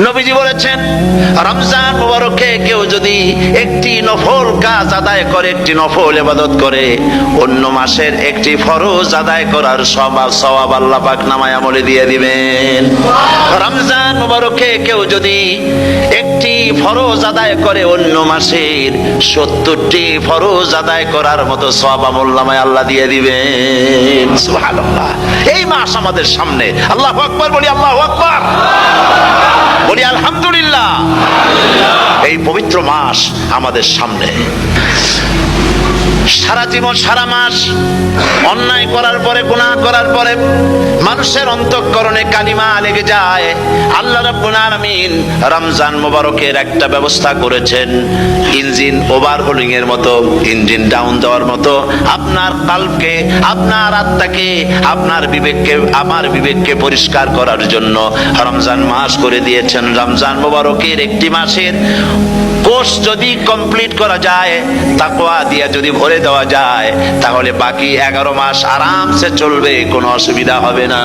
নবীজি বলেছেন, রমজান মুবারকে কেউ যদি একটি নফল কাজ আদায় করে, একটি নফল ইবাদত করে, অন্য মাসের একটি ফরজ আদায় করার সওয়াব আল্লাহ পাক নামায় আমলে দিয়ে দিবেন। রমজান মুবারকে কেউ যদি একটি ফরজ আদায় করে, অন্য মাসের 70টি ফরজ আদায় করার মতো সওয়াব আমল নামায় আল্লাহ দিয়ে দিবেন। সুবহানাল্লাহ। এই মাস আমাদের সামনে। আল্লাহু আকবার বলি, আল্লাহু আকবার বলি, আলহামদুলিল্লাহ। এই পবিত্র মাস আমাদের সামনে। সারা জীবন, সারা মাস অন্যায় করার পরে, গুনাহ করার পরে মানুষের অন্তঃকরণে কালিমা লেগে যায়। আল্লাহ রাব্বুল আলামিন রমজান মুবারকের একটা ব্যবস্থা করেছেন, ইঞ্জিন ওভারহোলিং এর মতো, ইঞ্জিন ডাউন দেওয়ার মতো। আপনার কালবকে, আপনার আত্মাকে, আপনার বিবেককে, আমার বিবেককে পরিষ্কার করার জন্য রমজান মাস করে দিয়েছেন। রমজান মুবারকের একটি মাসের কোর্স যদি কমপ্লিট করা যায়, তাকওয়া দিয়া যদি ভরে দেওয়া যায়, তাহলে বাকি 11 মাস আরামসে চলবে, কোনো অসুবিধা হবে না।